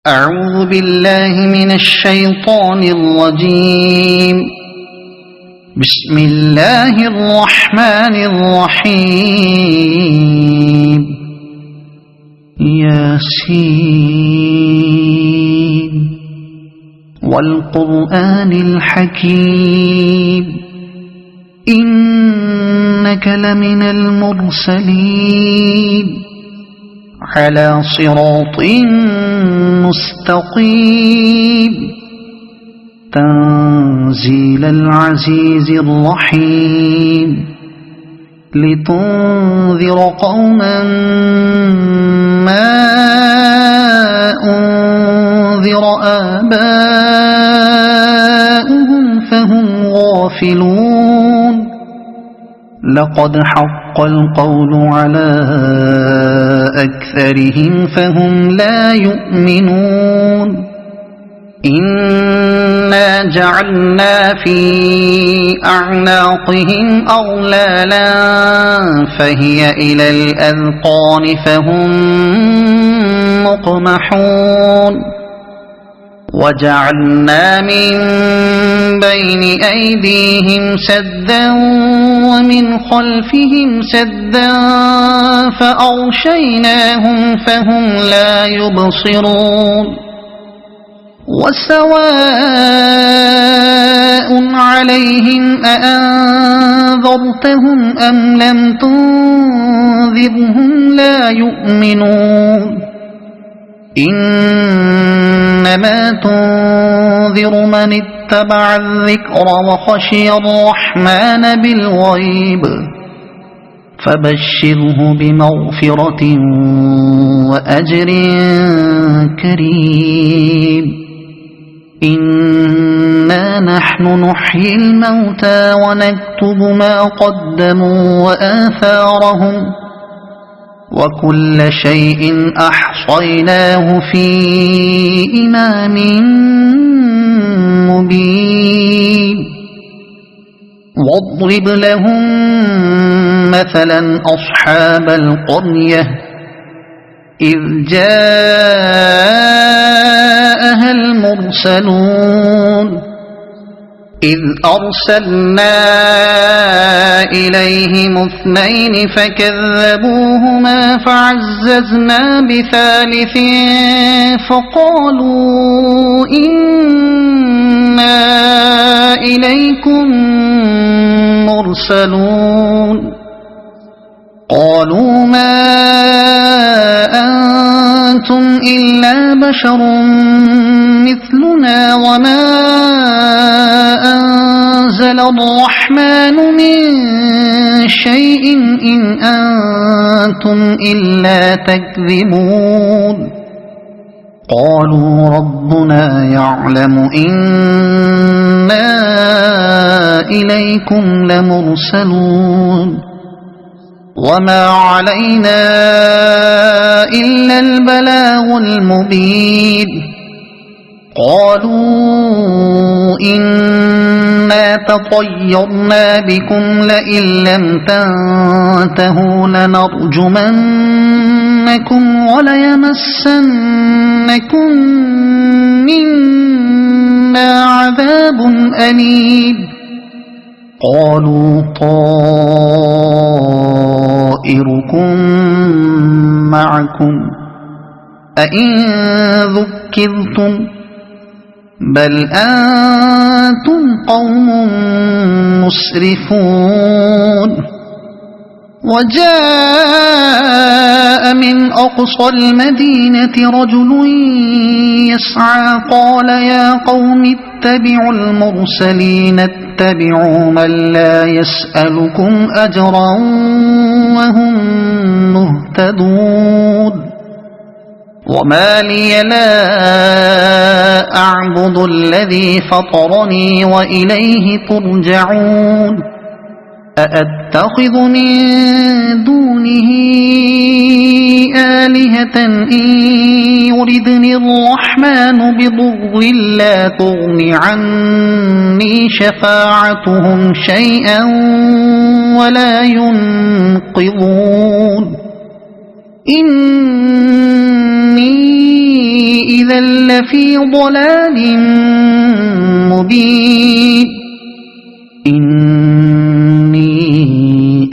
أعوذ بالله من الشيطان الرجيم. بسم الله الرحمن الرحيم. ياسين والقرآن الحكيم إنك لمن المرسلين على صراط مستقيم تنزيل العزيز الرحيم لتنذر قوما ما أنذر آباؤهم فهم غافلون. لقد حق القول على أكثرهم فهم لا يؤمنون. إنا جعلنا في أعناقهم أغلالا فهي إلى الأذقان فهم مقمحون. وجعلنا من بين أيديهم سدا ومن خلفهم سدا فأغشيناهم فهم لا يبصرون. وسواء عليهم أأنذرتهم أم لم تنذرهم لا يؤمنون. إنما تنذر من اتبع الذكر وخشي الرحمن بالغيب فبشره بمغفرة وأجر كريم. إنا نحن نحيي الموتى ونكتب ما قدموا وآثارهم وكل شيء أحصيناه في إمام مبين. واضرب لهم مثلا أصحاب القرية إذ جاءها المرسلون إذ أرسلنا إليهم اثنين فكذبوهما فعززنا بثالث فقالوا إنا إليكم مرسلون. قالوا ما أنتم إلا بشر مثلنا وما أنزل الرحمن من شيء إن أنتم إلا تكذبون. قالوا ربنا يعلم إنا إليكم لمرسلون وما علينا إلا البلاغ المبين. قالوا إنا تطيرنا بكم لئن لم تنتهوا لنرجمنكم وليمسنكم منا عذاب أليم. قالوا طائركم معكم أئن ذكرتم بل أنتم قوم مسرفون. وجاء من أقصى المدينة رجل يسعى قال يا قوم اتبعوا المرسلين اتبعوا من لا يسألكم أجرا وهم مهتدون. وما لي لا أعبد الذي فطرني وإليه ترجعون. أأتخذ من دونه آلهة إن يردني الرحمن بضر لا تغن عني شفاعتهم شيئا ولا ينقذون. إن إني إذا لفي ضلال مبين إني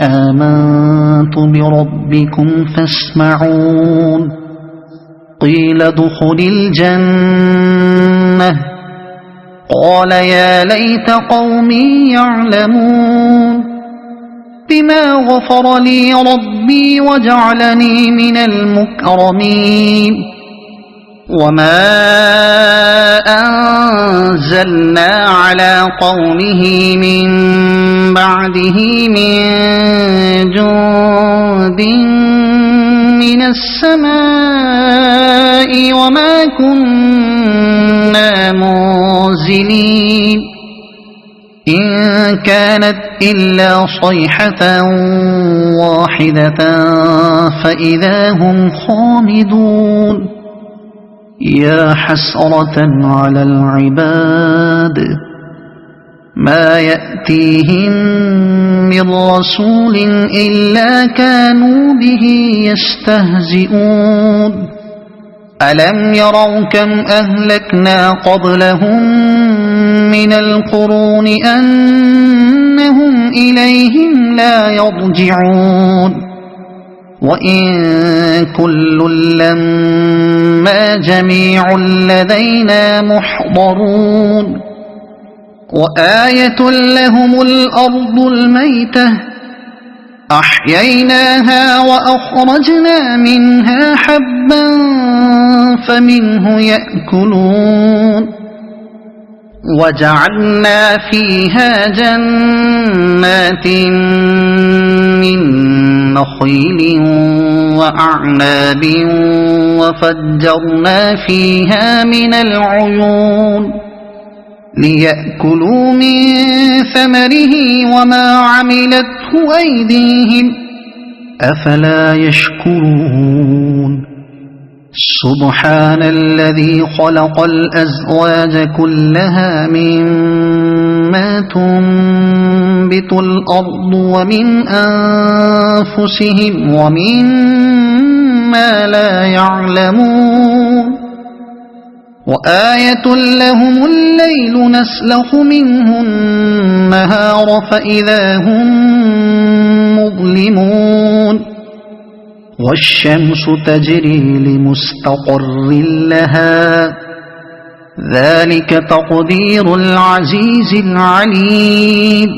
آمنت بربكم فاسمعون قيل ادخل الجنة قال يا ليت قومي يعلمون بما غفر لي ربي وجعلني من المكرمين وما أنزلنا على قومه من بعده من جند من السماء وما كنا منزلين إن كانت إلا صيحة واحدة فإذا هم خامدون يا حسرة على العباد ما يأتيهم من رسول إلا كانوا به يستهزئون ألم يروا كم أهلكنا قبلهم من القرون أنهم إليهم لا يرجعون وإن كل لما جميع لدينا محضرون وآية لهم الأرض الميتة أحييناها وأخرجنا منها حبا فمنه يأكلون وجعلنا فيها جنات من نخيل وأعناب وفجرنا فيها من العيون ليأكلوا من ثمره وما عملته أيديهم أفلا يشكرون سبحان الذي خلق الأزواج كلها مما تنبت الأرض ومن أنفسهم ومما لا يعلمون وآية لهم الليل نسلخ منه النهار فإذا هم مظلمون والشمس تجري لمستقر لها ذلك تقدير العزيز العليم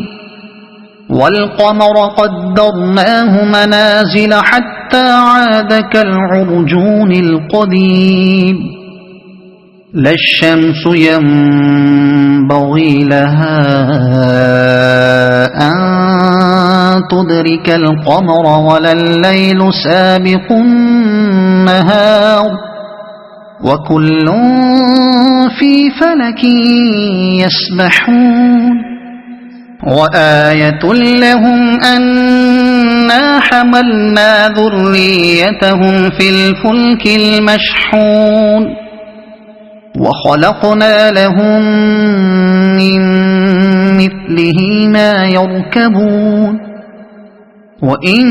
والقمر قدرناه منازل حتى عاد كالعرجون القديم لا الشمس ينبغي لها أن تدرك القمر ولا الليل سابق النهار وكل في فلك يسبحون وآية لهم أنا حملنا ذريتهم في الفلك المشحون وخلقنا لهم من مثله ما يركبون وإن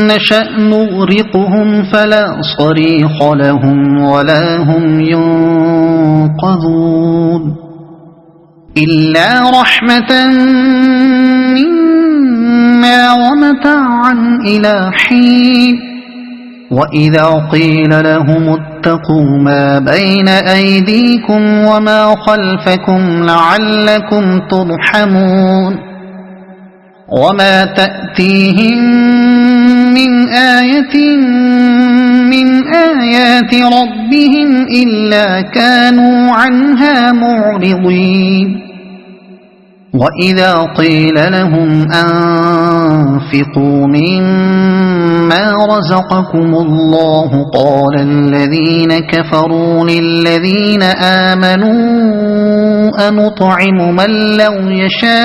نشأ نغرقهم فلا صريخ لهم ولا هم ينقذون إلا رحمة منا ومتاعا إلى حين وإذا قيل لهم اتقوا ما بين أيديكم وما خلفكم لعلكم ترحمون وما تأتيهم من آية من آيات ربهم إلا كانوا عنها معرضين وإذا قيل لهم أنفقوا مما رزقكم الله قال الذين كفروا للذين آمنوا أنطعم من لو يشاء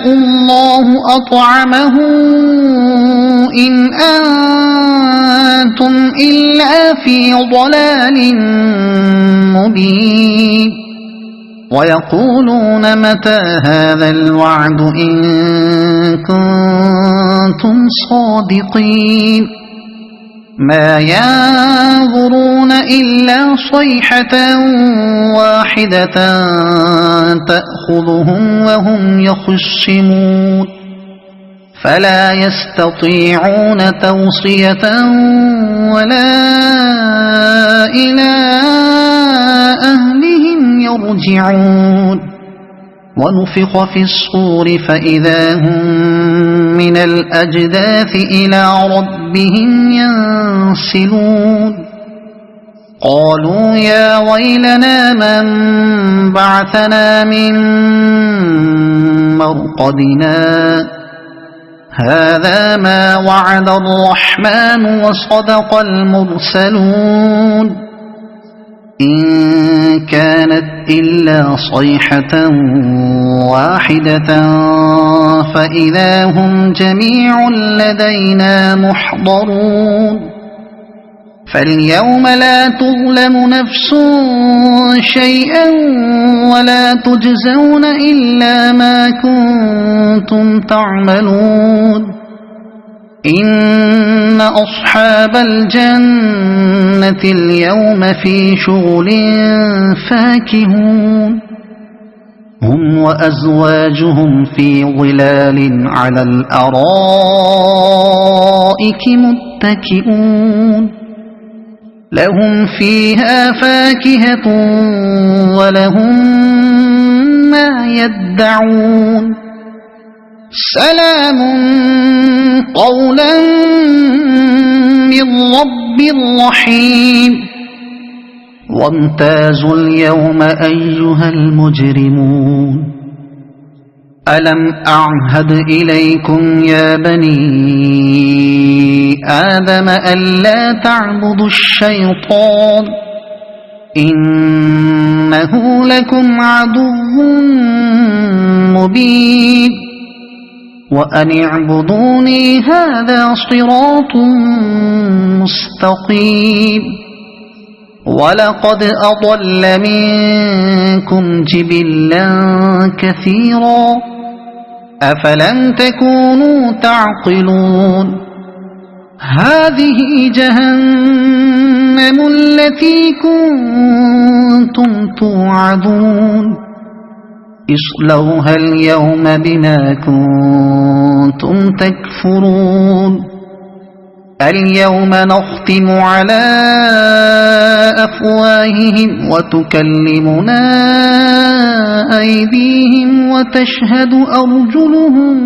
الله أطعمه إن أنتم إلا في ضلال مبين ويقولون متى هذا الوعد إن كنتم صادقين ما ينظرون إلا صيحة واحدة تأخذهم وهم يخصمون فلا يستطيعون توصية ولا إلى أهلهم يرجعون ونفخ في الصور فإذا هم من الأجداث إلى ربهم ينسلون قالوا يا ويلنا من بعثنا من مرقدنا هذا ما وعد الرحمن وصدق المرسلون إن كانت إلا صيحة واحدة فإذا هم جميع لدينا محضرون فاليوم لا تظلم نفس شيئا ولا تجزون إلا ما كنتم تعملون إن أصحاب الجنة اليوم في شغل فاكهون هم وأزواجهم في ظلال على الأرائك متكئون لهم فيها فاكهة ولهم ما يدعون سلام قولا من رب رحيم وامتازوا اليوم أيها المجرمون ألم أعهد إليكم يا بني آدم ألا تعبدوا الشيطان إنه لكم عدو مبين وأن اعبدوني هذا صراط مستقيم ولقد أضل منكم جبلا كثيرا أفلم تكونوا تعقلون هذه جهنم التي كنتم توعدون اصلوها اليوم بما كنتم تكفرون اليوم نختم على أفواههم وتكلمنا أيديهم وتشهد أرجلهم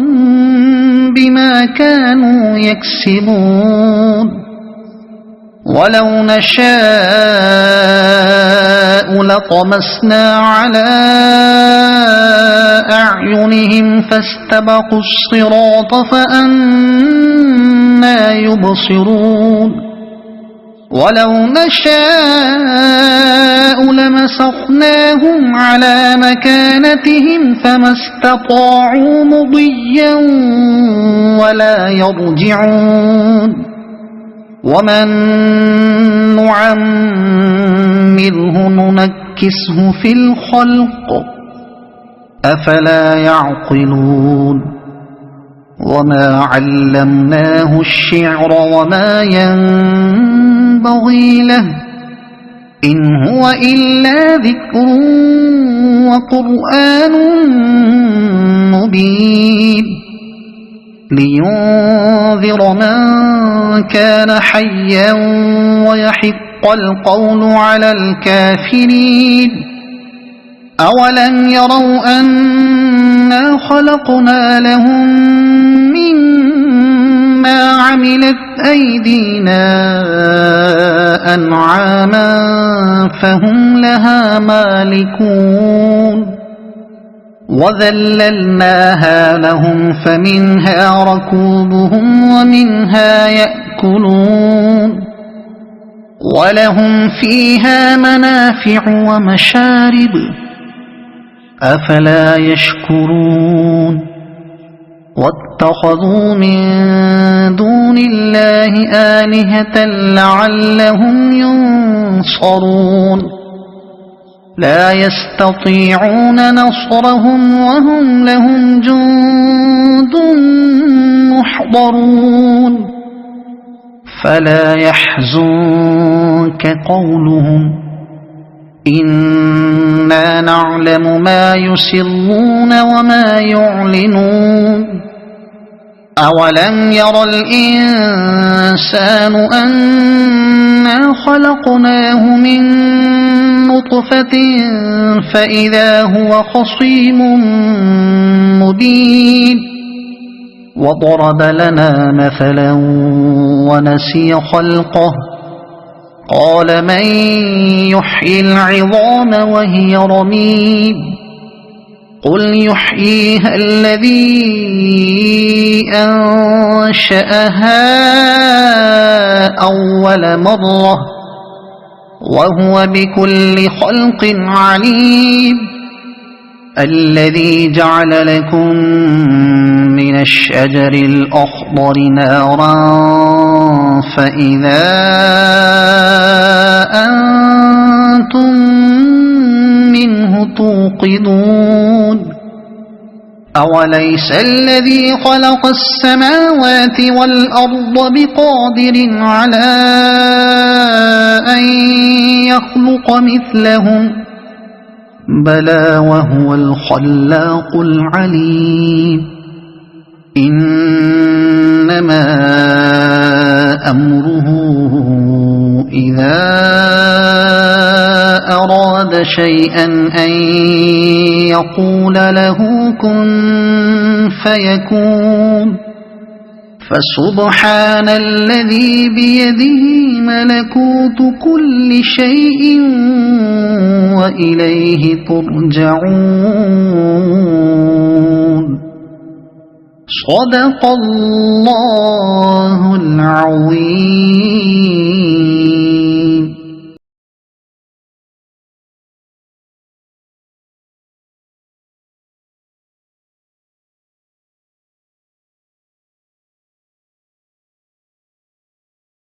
بما كانوا يكسبون ولو نشاء لطمسنا على أعينهم فاستبقوا الصراط فأنى يبصرون ولو نشاء لمسخناهم على مكانتهم فما استطاعوا مضيا ولا يرجعون ومن نعمره ننكسه في الخلق أفلا يعقلون وما علمناه الشعر وما ينبغي له إن هو إلا ذكر وقرآن مبين لينذر من كان حيا ويحق القول على الكافرين أولم يروا أنا خلقنا لهم مما عملت أيدينا أنعاما فهم لها مالكون وذللناها لهم فمنها ركوبهم ومنها يأكلون ولهم فيها منافع ومشارب أفلا يشكرون واتخذوا من دون الله آلهة لعلهم ينصرون لا يستطيعون نصرهم وهم لهم جند محضرون فلا يحزنك قولهم إنا نعلم ما يسرون وما يعلنون أولم ير الإنسان أنا خلقناه من نطفة فإذا هو خصيم مبين وضرب لنا مثلا ونسي خلقه قال من يحيي العظام وهي رميم قل يحييها الذي أنشأها أول مرة وهو بكل خلق عليم الذي جعل لكم من الشجر الأخضر نارا فإذا أنتم منه توقدون أوليس الذي خلق السماوات والأرض بقادر على أن يخلق مثلهم بلى وهو الخلاق العليم إنما أمره إذا أراد شيئا أن يقول له كن فيكون فسبحان الذي بيده ملكوت كل شيء وإليه ترجعون صدق الله العظيم.